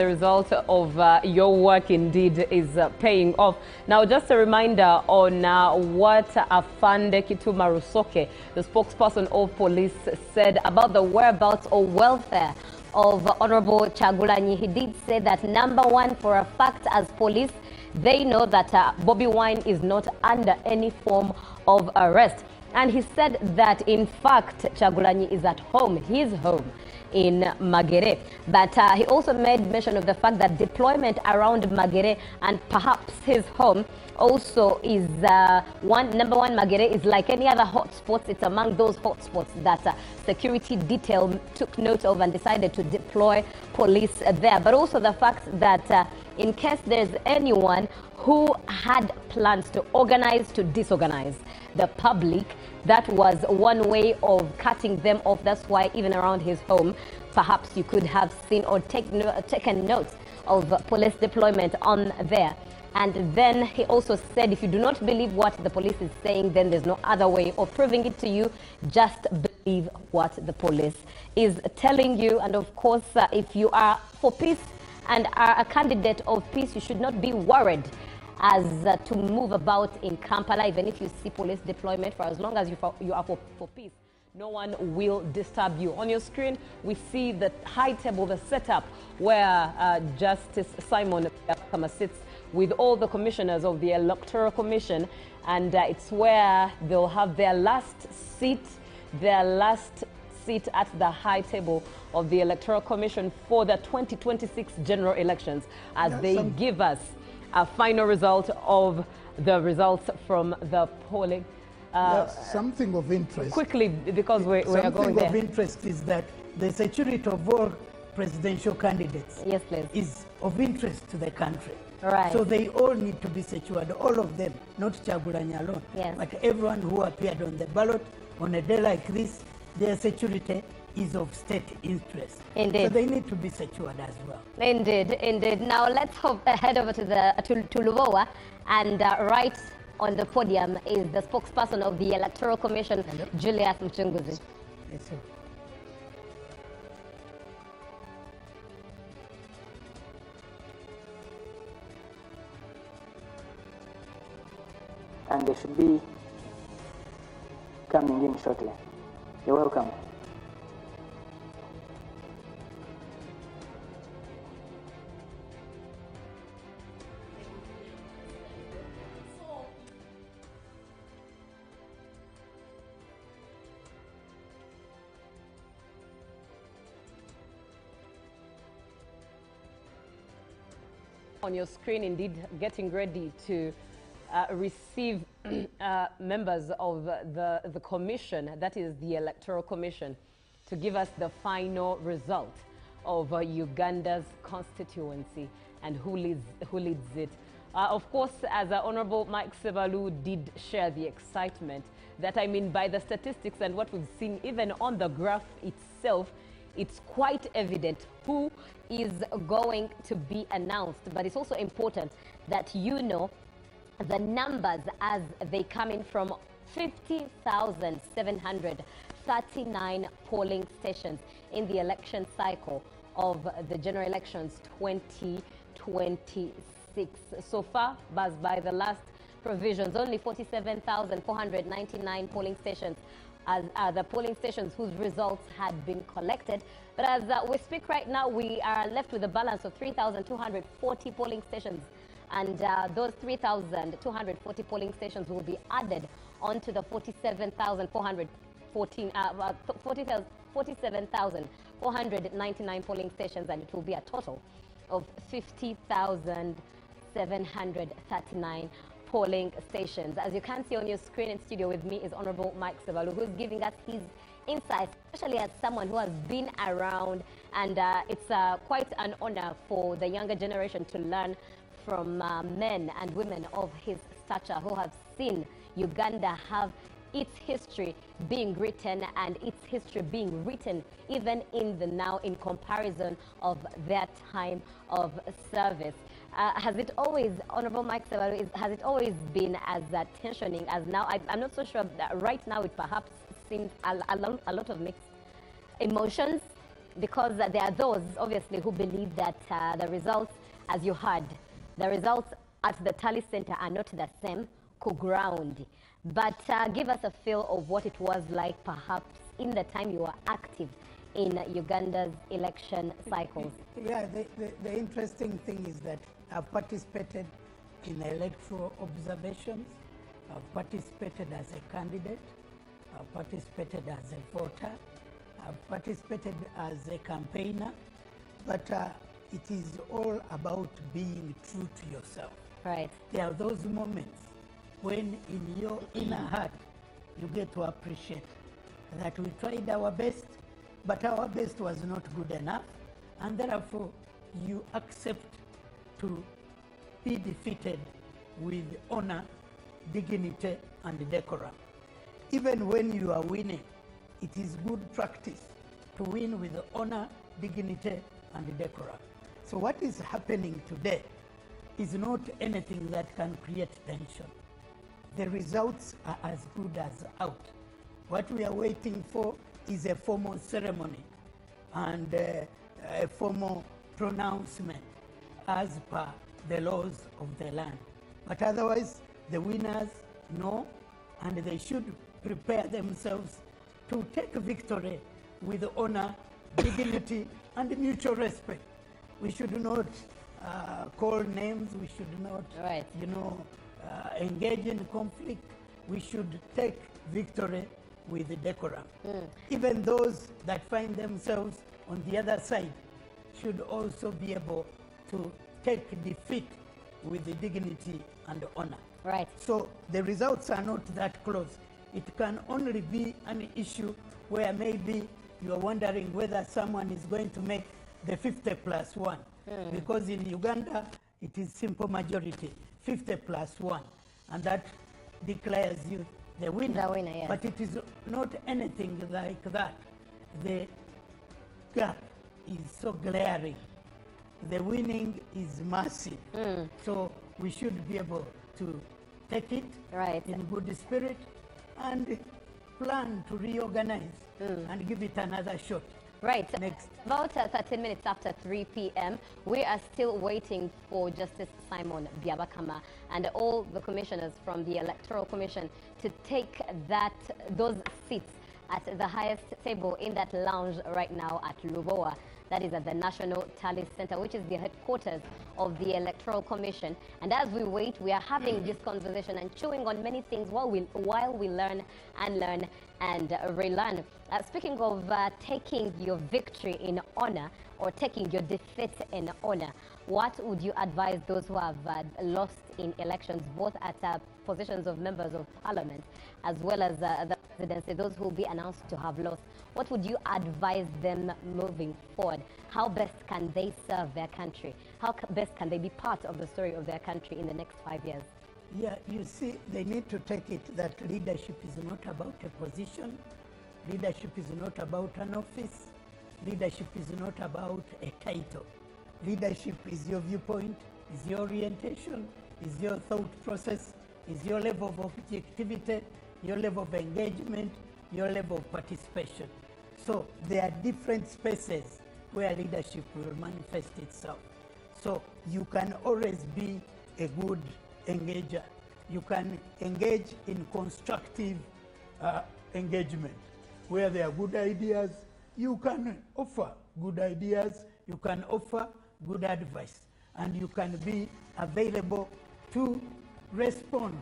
The result of your work indeed is paying off. Now, just a reminder on what Afande Kituma Rusoke, the spokesperson of police, said about the whereabouts or welfare of Honorable Kyagulanyi. He did say that, number one, for a fact, as police, they know that Bobi Wine is not under any form of arrest. And he said that, in fact, Kyagulanyi is at home, his home in Magere. But he also made mention of the fact that deployment around Magere and perhaps his home also is number one, Magere is like any other hotspots. It's among those hotspots that security detail took note of and decided to deploy police there. But also the fact that in case there's anyone who had plans to organize to disorganize the public, that was one way of cutting them off. That's why even around his home, perhaps you could have seen or taken note of police deployment on there. And then he also said, if you do not believe what the police is saying, then there's no other way of proving it to you. Just believe what the police is telling you. And of course, if you are for peace and are a candidate of peace, you should not be worried as to move about in Kampala, even if you see police deployment. For as long as you are for peace, no one will disturb you. On your screen, we see the high table, the setup where Justice Simon Kama sits with all the commissioners of the Electoral Commission, and it's where they'll have their last seat at the high table of the Electoral Commission for the 2026 general elections, as they give us a final result of the results from the polling. Something of interest. Quickly, because we are going there. Something of interest is that the security of all presidential candidates is of interest to the country. Right. So they all need to be secured, all of them, not Kyagulanyi alone, but everyone who appeared on the ballot on a day like this, their security is of state interest. Indeed. So they need to be secured as well. Indeed, indeed. Now let's head over to Lubowa, and right on the podium is the spokesperson of the Electoral Commission, Julius Mchunguzi. Yes, sir. And they should be coming in shortly. You're welcome. On your screen, indeed, getting ready to receive members of the commission, that is the Electoral Commission, to give us the final result of Uganda's constituency and who leads it. Of course, as Honorable Mike Sebalu did share the excitement, that I mean by the statistics and what we've seen even on the graph itself, it's quite evident who is going to be announced. But it's also important that you know the numbers as they come in from 50,739 polling stations in the election cycle of the general elections 2026. So far, by the last provisions, only 47,499 polling stations are the polling stations whose results had been collected. But as we speak right now, we are left with a balance of 3,240 polling stations. And those 3,240 polling stations will be added onto the 47,499 polling stations, and it will be a total of 50,739 polling stations. As you can see on your screen, in studio with me is Honorable Mike Sebalu, who's giving us his insights, especially as someone who has been around, and it's quite an honor for the younger generation to learn from men and women of his stature who have seen Uganda have its history being written, and its history being written even in the now, in comparison of their time of service. Has it always, Honorable Mike Sebalu, has it always been as tensioning as now? I'm not so sure that right now it perhaps seems a lot of mixed emotions because there are those, obviously, who believe that the results, as you heard, the results at the tally center are not the same ku ground. But give us a feel of what it was like, perhaps, in the time you were active in Uganda's election cycles. Yeah, the interesting thing is that I've participated in electoral observations. I've participated as a candidate. I've participated as a voter. I've participated as a campaigner. But it is all about being true to yourself. Right. There are those moments when in your inner heart you get to appreciate that we tried our best, but our best was not good enough, and therefore you accept to be defeated with honor, dignity, and decorum. Even when you are winning, it is good practice to win with honor, dignity, and decorum. So what is happening today is not anything that can create tension. The results are as good as out. What we are waiting for is a formal ceremony and a formal pronouncement as per the laws of the land. But otherwise, the winners know, and they should prepare themselves to take victory with honor, dignity, and mutual respect. We should not call names. We should not, right, engage in conflict. We should take victory with decorum. Even those that find themselves on the other side should also be able to take defeat with dignity and honor. Right. So the results are not that close. It can only be an issue where maybe you are wondering whether someone is going to make the 50+1. Because in Uganda, it is simple majority, 50+1. And that declares you the winner. The winner, yes. But it is not anything like that. The gap is so glaring. The winning is massive. So we should be able to take it in good spirit and plan to reorganize and give it another shot. Right. Next. About 13 minutes after 3 p.m., we are still waiting for Justice Simon Byabakama and all the commissioners from the Electoral Commission to take those seats at the highest table in that lounge right now at Lubowa. That is at the National Tally Center, which is the headquarters of the Electoral Commission. And as we wait, we are having this conversation and chewing on many things while we learn and relearn. Speaking of taking your victory in honor or taking your defeat in honor, what would you advise those who have lost in elections, both at positions of members of parliament as well as the presidency, those who will be announced to have lost? What would you advise them moving forward? How best can they serve their country? How best can they be part of the story of their country in the next 5 years? Yeah, you see, they need to take it that leadership is not about a position. Leadership is not about an office. Leadership is not about a title. Leadership is your viewpoint, is your orientation, is your thought process, is your level of objectivity, your level of engagement, your level of participation. So there are different spaces where leadership will manifest itself. So you can always be a good engager. You can engage in constructive engagement. Where there are good ideas, you can offer good ideas, you can offer good advice, and you can be available to respond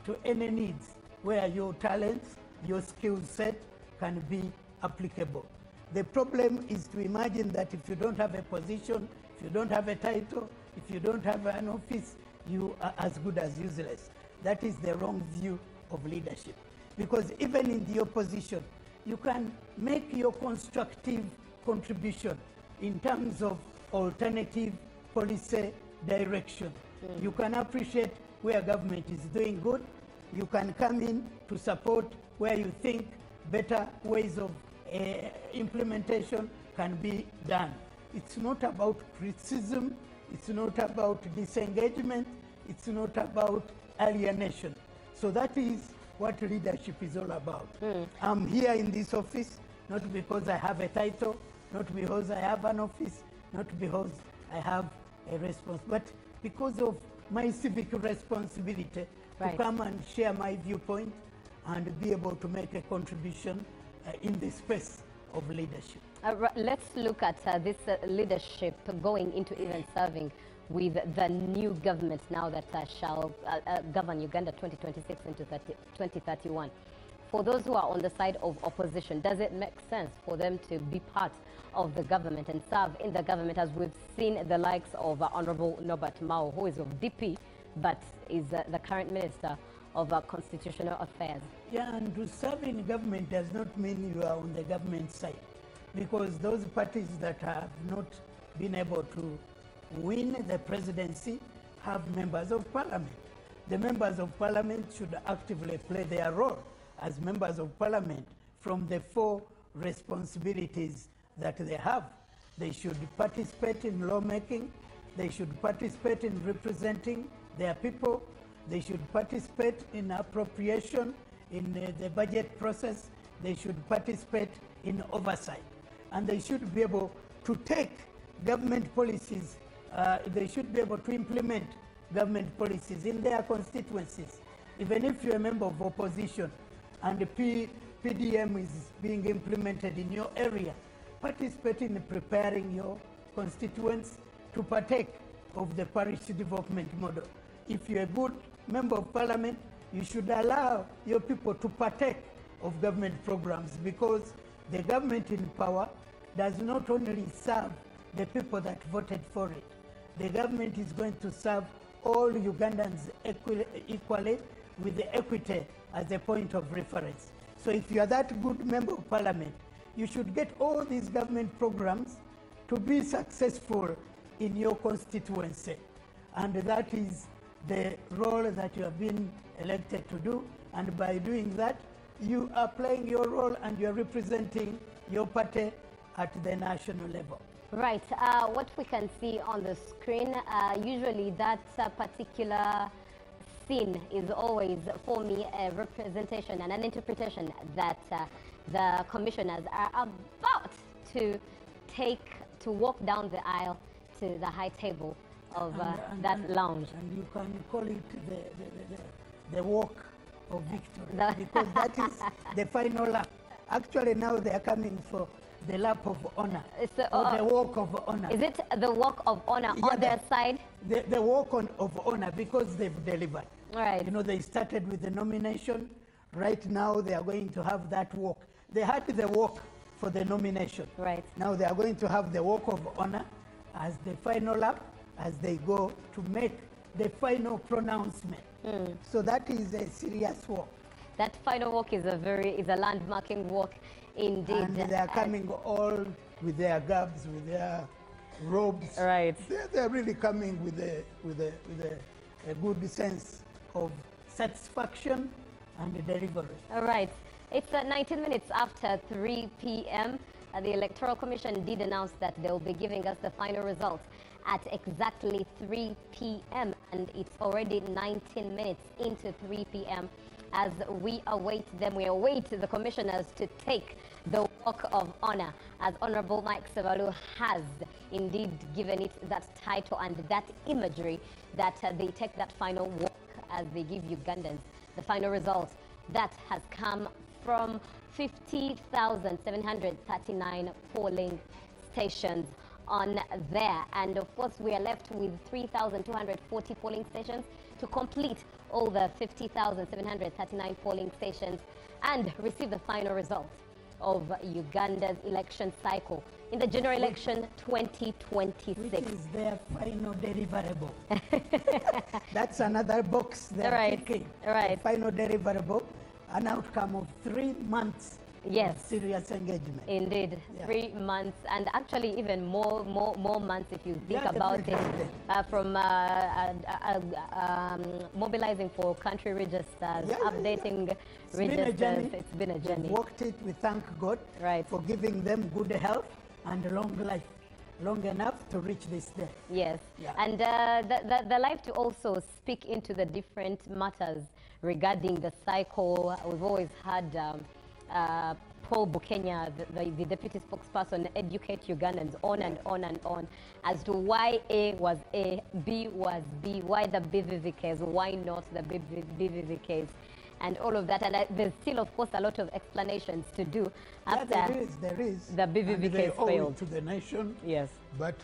to any needs where your talents, your skill set can be applicable. The problem is to imagine that if you don't have a position, if you don't have a title, if you don't have an office, you are as good as useless. That is the wrong view of leadership. Because even in the opposition, you can make your constructive contribution in terms of alternative policy direction. You can appreciate where government is doing good. You can come in to support where you think better ways of implementation can be done. It's not about criticism. It's not about disengagement. It's not about alienation. So that is what leadership is all about. I'm here in this office not because I have a title, not because I have an office, not because I have a response, but because of my civic responsibility Right. to come and share my viewpoint and be able to make a contribution in the space of leadership. Let's look at this leadership going into even serving with the new government now that shall govern Uganda 2026 into 2031. For those who are on the side of opposition, does it make sense for them to be part of the government and serve in the government, as we've seen the likes of Honorable Norbert Mao, who is of DP, but is the current Minister of Constitutional Affairs? Yeah, and to serve in government does not mean you are on the government side, because those parties that have not been able to win the presidency have members of parliament. The members of parliament should actively play their role as members of parliament from the four responsibilities that they have. They should participate in lawmaking, they should participate in representing their people, they should participate in appropriation, in the budget process, they should participate in oversight, and they should be able to take government policies, they should be able to implement government policies in their constituencies. Even if you're a member of opposition and the PDM is being implemented in your area, participate in preparing your constituents to partake of the parish development model. If you're a good member of parliament, you should allow your people to partake of government programs, because the government in power does not only serve the people that voted for it. The government is going to serve all Ugandans equally, with the equity as a point of reference. So if you are that good member of parliament, you should get all these government programs to be successful in your constituency. And that is the role that you have been elected to do. And by doing that, you are playing your role and you are representing your party at the national level. Right. What we can see on the screen, usually that particular scene is always, for me, a representation and an interpretation that the commissioners are about to walk down the aisle to the high table of that lounge. And you can call it the walk of victory, because that is the final lap. Actually, now they are coming for the lap of honor, or the walk of honor. Is it the walk of honor on their side? The walk of honor, because they've delivered. Right. You know, they started with the nomination. Right now, they are going to have that walk. They had the walk for the nomination. Right. Now they are going to have the walk of honor as the final lap, as they go to make the final pronouncement. So that is a serious walk. That final walk is a landmarking walk indeed. And they are coming all with their garbs, with their robes. Right. They're really coming with a good sense of satisfaction and delivery. All right. It's 19 minutes after 3 p.m. The Electoral Commission did announce that they'll be giving us the final results at exactly 3 p.m. and it's already 19 minutes into 3 p.m. As we await them, we await the commissioners to take the walk of honor, as Honorable Mike Sebalu has indeed given it that title and that imagery, that they take that final walk as they give Ugandans the final result that has come from 50,739 polling stations on there. And of course, we are left with 3,240 polling stations to complete all the 50,739 polling stations and receive the final result of Uganda's election cycle in the general election 2026. Which is their final deliverable. That's another box they're ticking. Right. The final deliverable, an outcome of 3 months. Yes. Serious engagement. Indeed. Yeah. 3 months, and actually even more months if you think about it. From mobilizing for country registers, updating registers. It's been a journey. We've walked it. We thank God for giving them good health and long life, long enough to reach this day. Yes. Yeah. And the life to also speak into the different matters regarding the cycle. We've always had Paul Bukenya, the deputy spokesperson, educate Ugandans on and on and on as to why A was A, B was B, why the BVV case, why not the BVV case, and all of that. And there's still, of course, a lot of explanations to do after there is. the BVV And case they owe it failed. to the nation. Yes. But